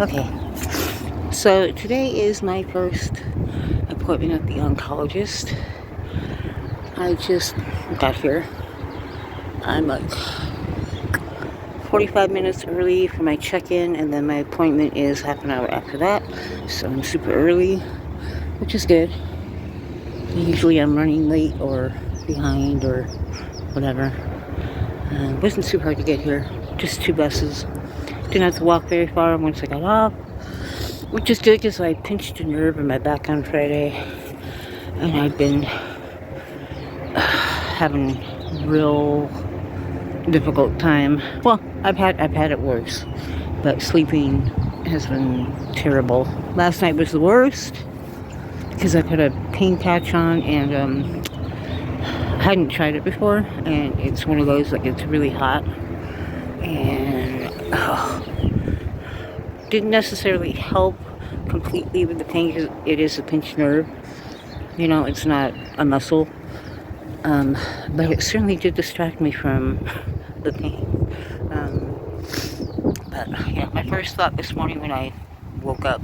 Okay, so today is my first appointment at the oncologist. I just got here. I'm like 45 minutes early for my check-in, and then my appointment is half an hour after that. So I'm super early, which is good. Usually I'm running late or behind or whatever. It wasn't too hard to get here. Just 2 buses. Didn't have to walk very far once I got off, which is good because I pinched a nerve in my back on Friday, and I've been having real difficult time. Well, I've had it worse, but sleeping has been terrible. Last night was the worst because I put a pain patch on, and I hadn't tried it before, and it's one of those like it's really hot, and didn't necessarily help completely with the pain because it is a pinched nerve. You know, it's not a muscle. But it certainly did distract me from the pain. But yeah, my first thought this morning when I woke up,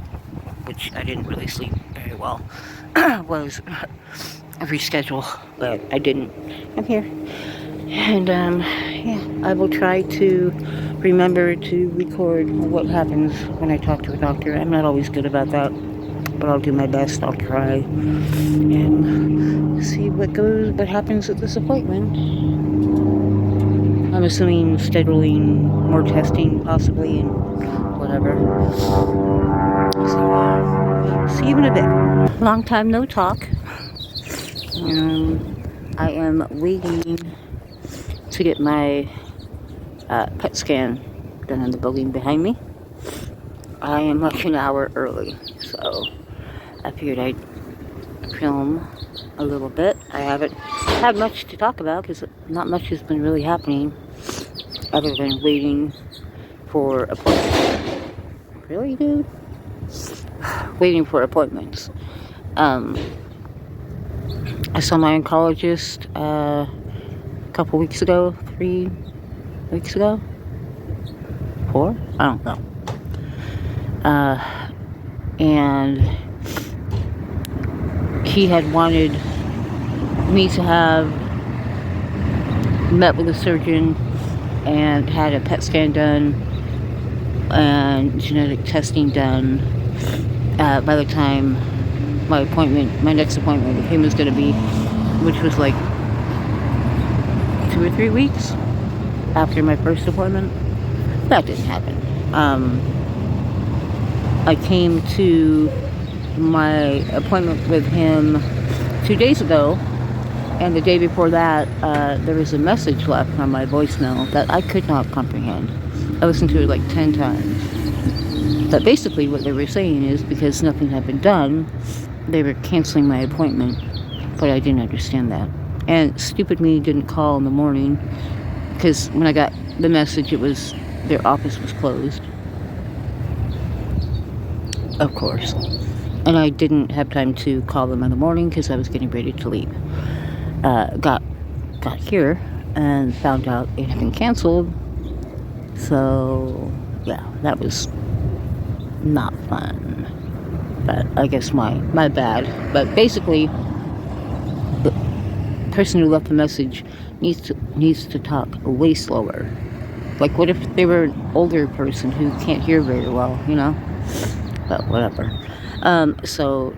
which I didn't really sleep very well, was reschedule, but I didn't. I'm here. And yeah, I will try to remember to record what happens when I talk to a doctor. I'm not always good about that, but I'll do my best. I'll try and see what happens at this appointment. I'm assuming scheduling more testing possibly and whatever. So see you in a bit. Long time no talk. I am waiting to get my PET scan done in the building behind me. I am like an hour early, so I figured I'd film a little bit. I haven't had much to talk about because not much has been really happening other than waiting for appointments. Really, dude? Waiting for appointments. I saw my oncologist a couple weeks ago, 3 weeks ago, 4? I don't know. And he had wanted me to have met with a surgeon and had a PET scan done and genetic testing done by the time my next appointment with him was going to be, which was like 2 or 3 weeks after my first appointment. That didn't happen. I came to my appointment with him 2 days ago, and the day before that, there was a message left on my voicemail that I could not comprehend. I listened to it like 10 times. But basically what they were saying is because nothing had been done, they were canceling my appointment, but I didn't understand that. And stupid me didn't call in the morning, because when I got the message, it was their office was closed. Of course. And I didn't have time to call them in the morning because I was getting ready to leave. Got here and found out it had been canceled. So, yeah, that was not fun. But I guess my bad. But basically, the person who left the message needs to talk way slower. Like, what if they were an older person who can't hear very well, you know? But whatever. So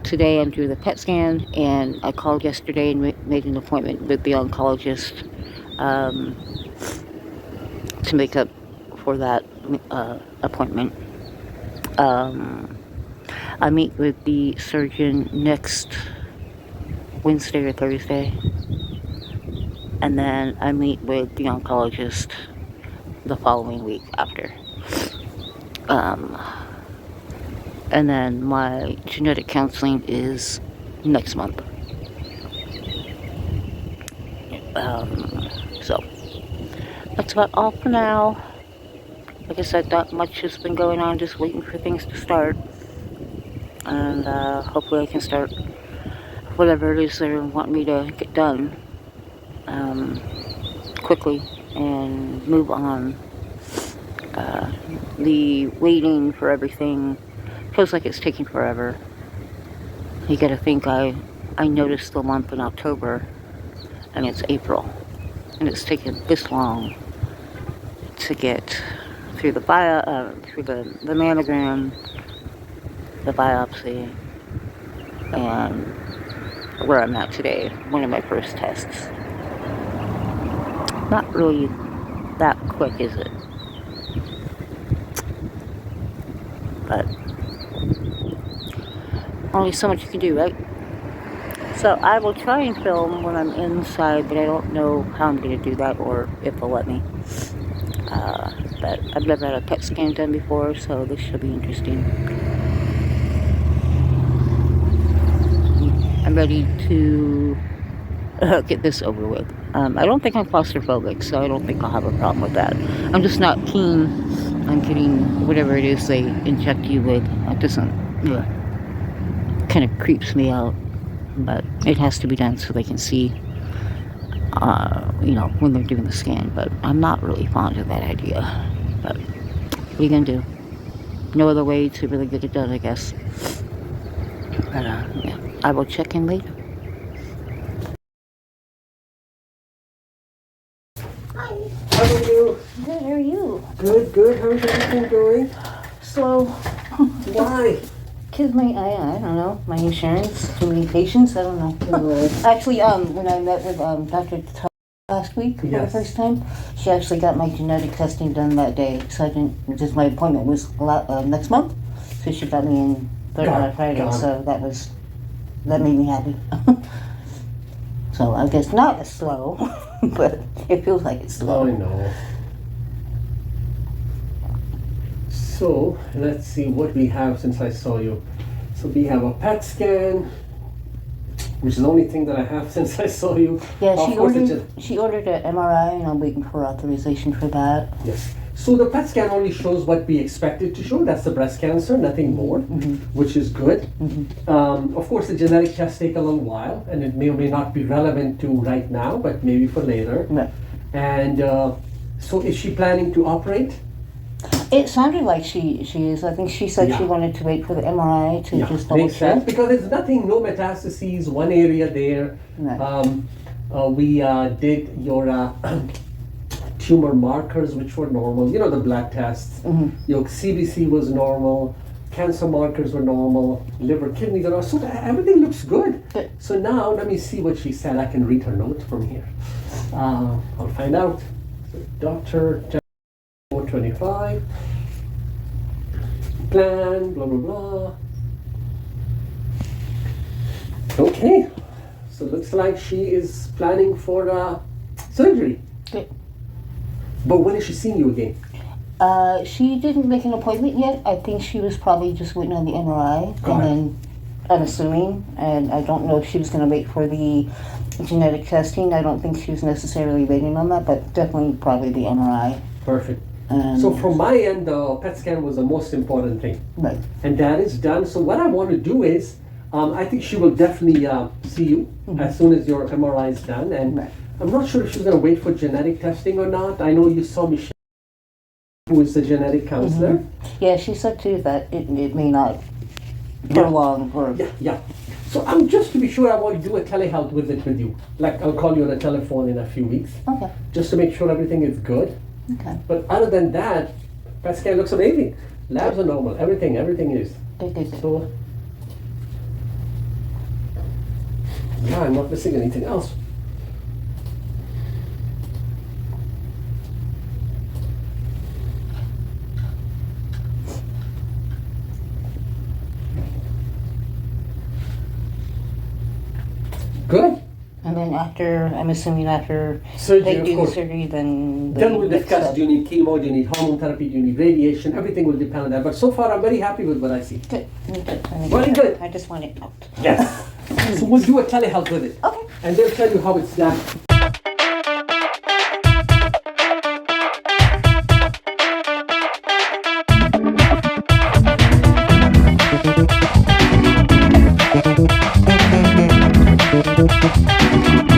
today I'm doing the PET scan, and I called yesterday and made an appointment with the oncologist to make up for that appointment. I meet with the surgeon next Wednesday or Thursday, and then I meet with the oncologist the following week after. And then my genetic counseling is next month. So that's about all for now. Like I said, not much has been going on, just waiting for things to start. And hopefully I can start whatever it is they want me to get done quickly and move on The waiting for everything feels like it's taking forever. You gotta think I noticed the lump in October and it's April. And it's taken this long to get through the the mammogram, the biopsy, and where I'm at today, one of my first tests. Not really that quick, is it? But only so much you can do, right? So I will try and film when I'm inside, but I don't know how I'm going to do that or if they'll let me. But I've never had a PET scan done before, so this should be interesting. I'm ready to get this over with. I don't think I'm claustrophobic, so I don't think I'll have a problem with that. I'm just not keen on getting whatever it is they inject you with. It doesn't, kind of creeps me out. But it has to be done so they can see, when they're doing the scan. But I'm not really fond of that idea. But what are you gonna do? No other way to really get it done, I guess. But yeah, I will check in later. How are you? Good, how are you? Good. How's everything going? Slow. Why? Because I don't know, my insurance, too many patients, I don't know. Oh. Actually, when I met with Dr. last week for the first time, she actually got my genetic testing done that day. So my appointment was next month. So she got me in on Friday, so that made me happy. So I guess not as slow, but it feels like it's slow. I know. So, let's see what we have since I saw you. So we have a PET scan, which is the only thing that I have since I saw you. Yeah, she ordered an MRI, and I'm waiting for authorization for that. Yes. So the PET scan only shows what we expected to show. That's the breast cancer, nothing more, which is good. Of course, the genetic tests take a little while, and it may or may not be relevant to right now, but maybe for later. Yeah. And so is she planning to operate? It sounded like she is. I think she said she wanted to wait for the MRI to just double makes check. sense, because there's nothing, no metastases, one area there. Right. We did your tumor markers, which were normal, the blood tests. Your CBC was normal, cancer markers were normal, liver, kidneys, so everything looks good. So now let me see what she said. I can read her note from here. I'll find out. So, Dr. 425, plan, blah, blah, blah. Okay, so looks like she is planning for surgery. Good. But when is she seeing you again? She didn't make an appointment yet. I think she was probably just waiting on the MRI. Go ahead. Then, I'm assuming, and I don't know if she was going to wait for the genetic testing. I don't think she was necessarily waiting on that, but definitely probably the MRI. Perfect. So from my end, the PET scan was the most important thing. Right. And that is done. So what I want to do is, I think she will definitely see you as soon as your MRI is done. And I'm not sure if she's going to wait for genetic testing or not. I know you saw Michelle, who is the genetic counselor. Yeah, she said too that it may not go long. Or Yeah. So I'm just to be sure, I want to do a telehealth visit with you. Like I'll call you on the telephone in a few weeks. Okay. Just to make sure everything is good. Okay. But other than that, PET scan looks amazing. Labs are normal. Everything is. Good. So yeah, I'm not missing anything else. Good. And then I'm assuming after Surgery, they of do the course. surgery, then Then we'll discuss, do you need chemo, do you need hormone therapy, do you need radiation, everything will depend on that. But so far I'm very happy with what I see. Good. Very good. I just want it out. Yes. So we'll do a telehealth with it. Okay. And they'll tell you how it's done. Thank you.